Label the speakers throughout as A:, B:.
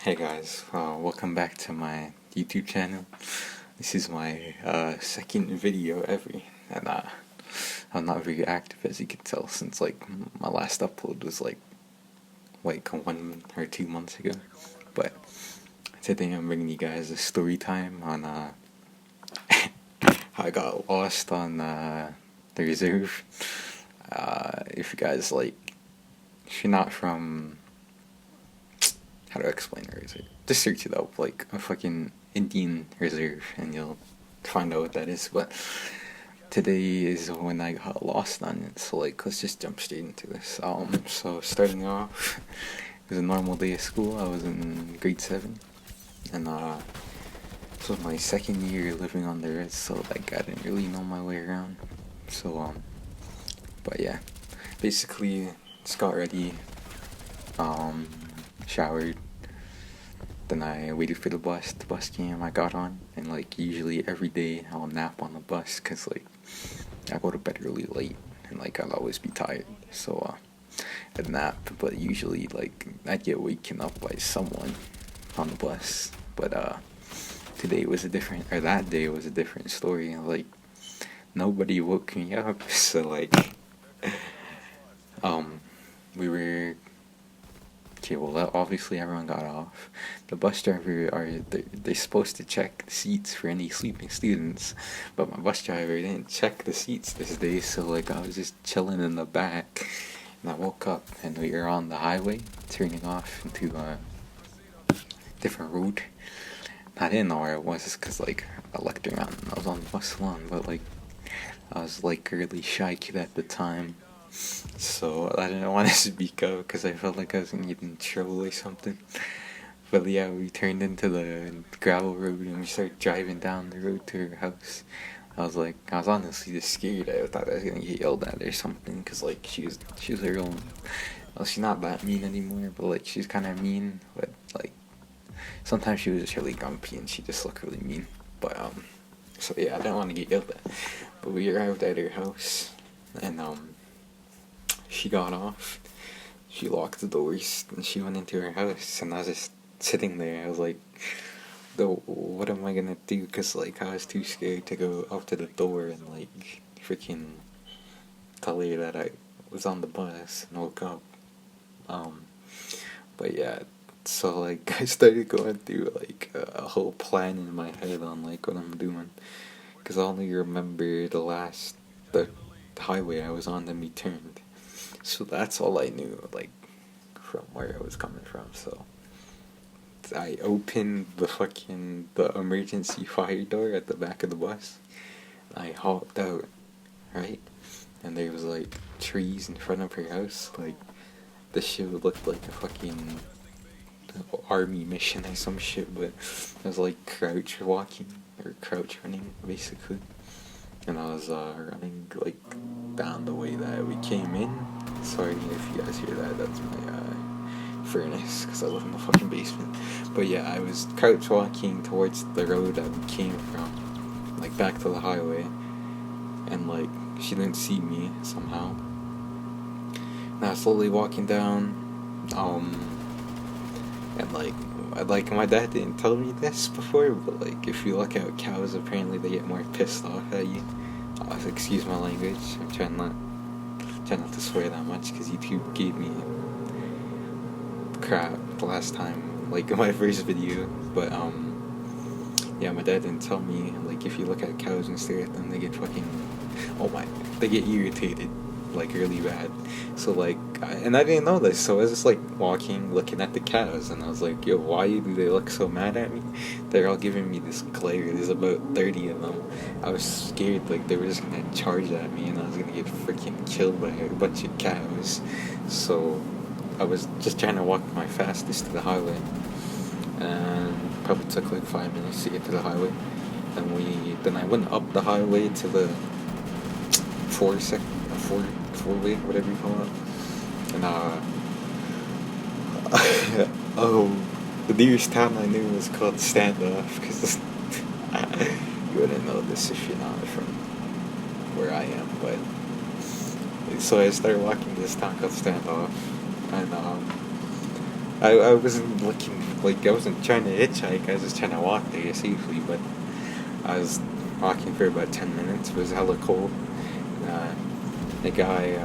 A: Hey guys, welcome back to my YouTube channel. This is my second video ever, and I'm not very active, as you can tell, since my last upload was like 1 or 2 months ago. But today I'm bringing you guys a story time on how I got lost on the reserve. If you guys if you're not from, how do I explain a reserve? Just search it up, like a fucking Indian reserve, and you'll find out what that is. But today is when I got lost on it, so let's just jump straight into this. So starting off, it was a normal day of school. I was in grade 7, and this was my second year living on the res, so I didn't really know my way around. So but yeah, basically just got ready, showered, then I waited for the bus. The bus came, I got on, and usually every day I'll nap on the bus, cause I go to bed really late, and I'll always be tired, so I'd nap. But usually I'd get waken up by someone on the bus. But that day was a different story. Nobody woke me up, so we were okay. Well, obviously everyone got off. The bus driver they're supposed to check the seats for any sleeping students, but my bus driver didn't check the seats this day. So I was just chilling in the back, and I woke up and we were on the highway turning off into a different road. I didn't know where it was because I looked around and I was on the bus alone, but I was a really shy kid at the time, so I didn't want to speak up because I felt like I was gonna get in trouble or something. But yeah, we turned into the gravel road and we started driving down the road to her house. I was honestly just scared. I thought I was gonna get yelled at or something, because she was her own. Well, she's not that mean anymore, but she's kind of mean. But sometimes she was just really grumpy and she just looked really mean. But so yeah, I didn't want to get yelled at. But we arrived at her house, and she got off. She locked the doors and she went into her house, and I was just sitting there. I was like, what am I gonna do? Because I was too scared to go up to the door and freaking tell her that I was on the bus and woke up. But yeah, so I started going through a whole plan in my head on what I'm doing, because I only remember the highway I was on, then we turned. So that's all I knew, from where I was coming from. So I opened the emergency fire door at the back of the bus. I hopped out, right? And there was trees in front of her house. This shit looked like a fucking army mission or some shit, but I was crouch walking, or crouch running, basically. And I was running down the way that we came in. Sorry if you guys hear that. That's my furnace, because I live in the fucking basement. But yeah, I was crouch walking towards the road that we came from, back to the highway, and she didn't see me somehow. And I was slowly walking down, and my dad didn't tell me this before, but if you look at cows, apparently they get more pissed off at you. Excuse my language. I'm trying not to swear that much, because YouTube gave me crap the last time, in my first video. But yeah, my dad didn't tell me if you look at cows and stare at them, they get they get irritated really bad. So and I didn't know this, so I was just walking, looking at the cows, and I was like, yo, why do they look so mad at me? They're all giving me this glare. There's about 30 of them. I was scared they were just gonna charge at me and I was gonna get freaking killed by a bunch of cows. So I was just trying to walk my fastest to the highway, and probably took 5 minutes to get to the highway. Then I went up the highway to the four-way, whatever you call it. And the nearest town I knew was called Standoff, because you wouldn't know this if you're not from where I am. But so I started walking to this town called Standoff, and I wasn't looking, like, I wasn't trying to hitchhike, I was just trying to walk there safely, but I was walking for about 10 minutes, it was hella cold. Uh, the guy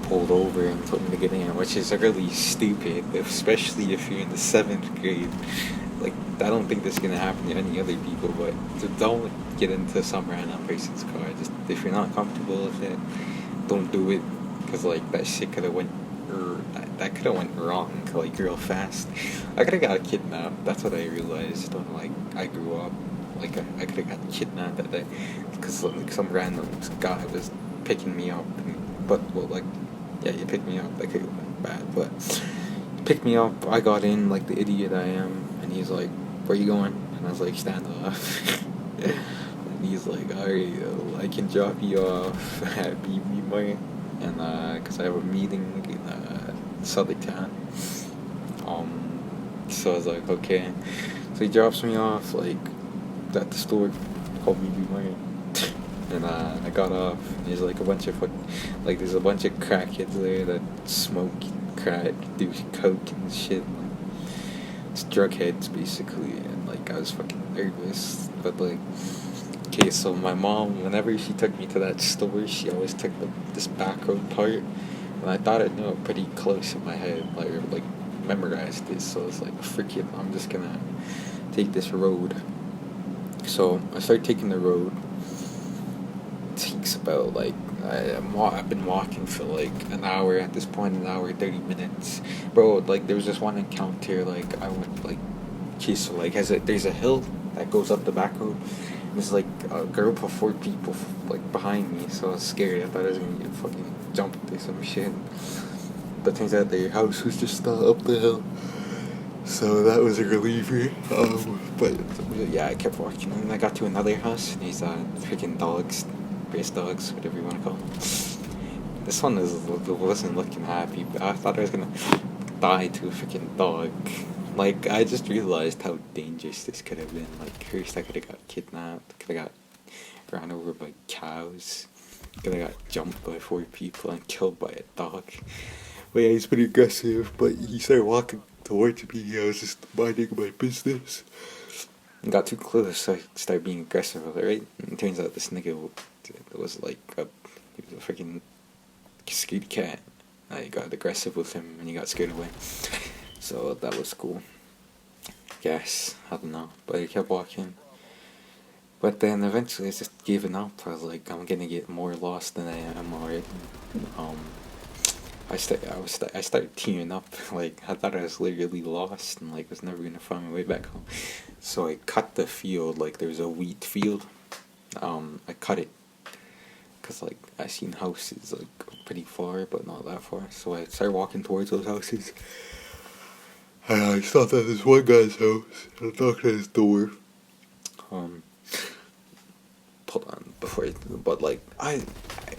A: pulled over and told me to get in, which is really stupid, especially if you're in the 7th grade. Like, I don't think this is gonna happen to any other people, but don't get into some random person's car. Just if you're not comfortable with it, don't do it, cause like that shit could have went, or that could have went wrong, like real fast. I could have got kidnapped. That's what I realized when like I grew up. Like I could have got kidnapped that day, cause like some random guy was picking me up. But well, like yeah, he picked me up. That could have been bad, but he picked me up. I got in like the idiot I am, and he's like, "Where you going?" And I was like, "Stand off." And he's like, "Alright, I can drop you off at BB Mart, and cause I have a meeting in Storytime." So I was like, "Okay." So he drops me off like at the store called BB Mart. And I got off. And there's like a bunch of like there's a bunch of crackheads there that smoke crack, do coke and shit. Like, it's drug heads basically, and like I was fucking nervous. But like, okay, so my mom, whenever she took me to that store, she always took this back road part, and I thought I knew it pretty close in my head, like memorized it. So it's like, frick it, I'm just gonna take this road. So I started taking the road. It takes about like I've been walking for like an hour at this point, an hour 30 minutes, bro. Like there was this one encounter. Like I went like, okay, so like there's a hill that goes up the back road. There's like a group of 4 people like behind me, so I was scared. I thought I was gonna get fucking jumped or some shit. But turns out their house was just up the hill. So that was a reliever. But yeah, I kept walking, and I got to another house, and these freaking dogs, race dogs, whatever you want to call them. This one wasn't looking happy, but I thought I was gonna die to a freaking dog. Like I just realized how dangerous this could have been. Like first, I could have got kidnapped, could have got ran over by cows, could have got jumped by 4 people and killed by a dog. But yeah, he's pretty aggressive, but he started walking towards me. I was just minding my business. And got too close, so I started being aggressive with it, right? And it turns out this nigga was like he was a freaking scaredy cat. I got aggressive with him and he got scared away. So that was cool. Yes, I don't know. But I kept walking. But then eventually I just gave it up. I was like, I'm gonna get more lost than I am already. I started tearing up. Like I thought I was literally lost and like was never gonna find my way back home. So I cut the field. Like there was a wheat field. I cut it because like I seen houses like pretty far, but not that far. So I started walking towards those houses. And I stopped at this one guy's house. And I knocked at his door. Hold on, but like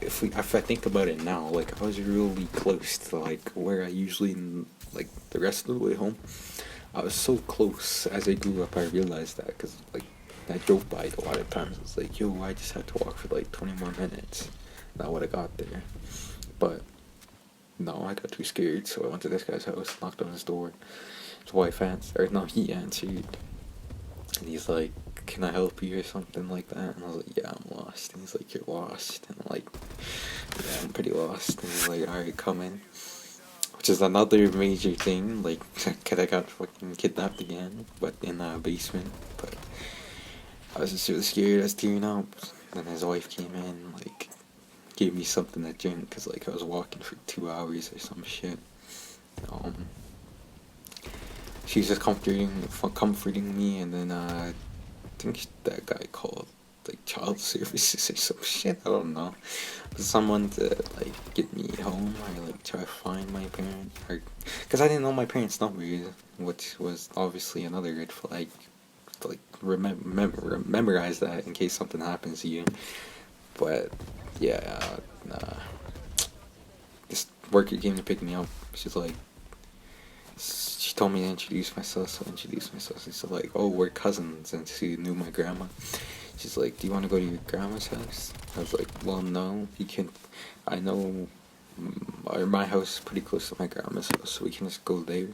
A: if I think about it now, like I was really close to like where I usually like the rest of the way home. I was so close. As I grew up, I realized that because like I drove by it a lot of times. It's like, yo, I just had to walk for like 20 more minutes. And I would have got there, but no, I got too scared. So I went to this guy's house, knocked on his door. His wife answered, or no, he answered, and he's like, "Can I help you?" or something like that. And I was like, "Yeah, I'm lost." And he's like, "You're lost?" And I'm like, "Yeah, I'm pretty lost." And he's like, "Alright, come in." Which is another major thing. Like, could I got fucking kidnapped again, but in a basement. But I was just really scared. I was tearing up. Then his wife came in, like, gave me something to drink because like I was walking for 2 hours or some shit. She's just comforting me, and then I think that guy called like child services or some shit. I don't know, but someone to like get me home or like try to find my parents, or because I didn't know my parents' number, which was obviously another red flag. Like memorize that in case something happens to you. But yeah, this worker came to pick me up. She told me to introduce myself, so I introduced myself. She said like, "Oh, we're cousins," and she knew my grandma. She's like, "Do you want to go to your grandma's house?" I was like, "Well, no, you can. I know my house is pretty close to my grandma's house, so we can just go there,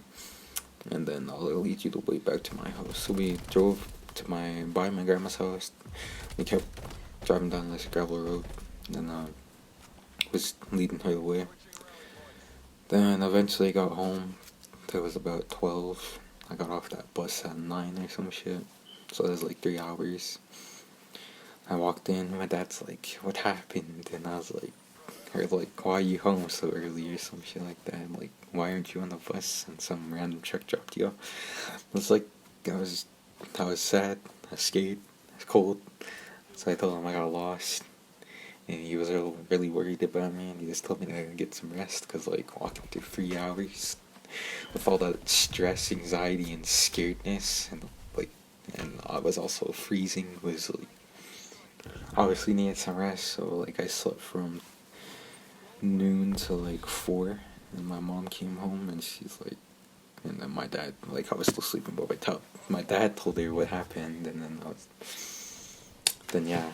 A: and then I'll lead you the way back to my house. So we drove by my grandma's house. We kept driving down this gravel road, and was leading her the way. Then eventually got home. It was about 12. I got off that bus at 9 or some shit. So it was like 3 hours. I walked in, my dad's like, what happened? And I was like, why are you home so early or some shit like that? I'm like, why aren't you on the bus? And some random truck dropped you off. I was like, I was sad, I was scared, I was cold. So I told him I got lost. And he was really worried about me, and he just told me that I could get some rest, because like walking through 3 hours with all that stress, anxiety, and scaredness, and I was also freezing, was like obviously needed some rest. So like I slept from noon to like 4, and my mom came home, and she's like, and then my dad, like I was still sleeping, but my dad told her what happened, and then yeah.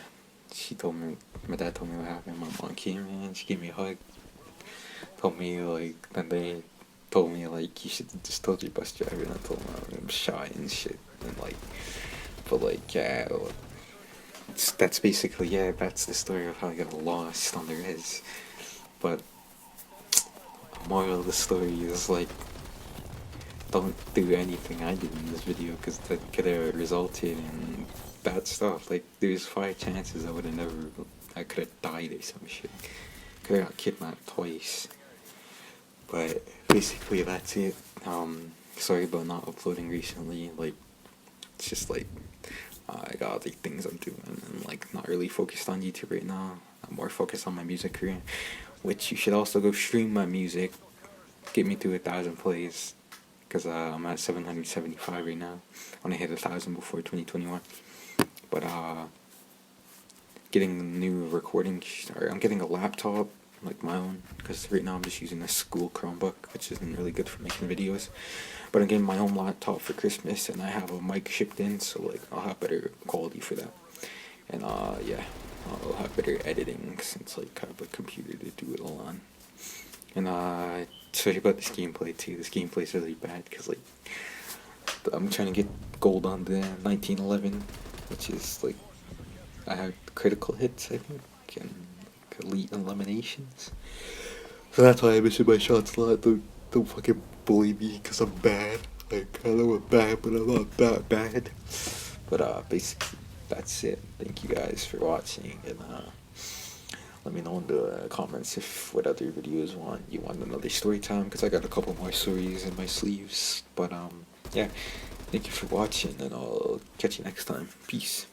A: My dad told me what happened. My mom came in, she gave me a hug. Then they told me, like, you should have just told your bus driver. And I told him I'm shy and shit. And, yeah, that's basically, that's the story of how I got lost on the res. But, moral of the story is, like, don't do anything I did in this video, because that could have resulted in bad stuff. Like, there's 5 chances I could have died or some shit. Could have got kidnapped twice. But basically that's it. Sorry about not uploading recently. Like, it's just like I got other things I'm doing, and like not really focused on YouTube right now. I'm more focused on my music career, which you should also go stream my music. Get me to 1,000 plays, because I'm at 775 right now. I want to hit 1,000 before 2021. But getting a new recording, or I'm getting a laptop, like my own, because right now I'm just using a school Chromebook, which isn't really good for making videos. But I'm getting my own laptop for Christmas, and I have a mic shipped in, so like I'll have better quality for that. And yeah, I'll have better editing, since like I have a computer to do it all on. And sorry about this gameplay too. This gameplay is really bad, because like I'm trying to get gold on the 1911, which is like I had critical hits, I think, and like, elite eliminations. So that's why I'm missing my shots a lot. Don't fucking bully me, because I'm bad. Like, I know I'm bad, but I'm not that bad. But basically, that's it. Thank you guys for watching, and let me know in the comments if what other videos you want another story time, because I got a couple more stories in my sleeves. But yeah, thank you for watching, and I'll catch you next time. Peace.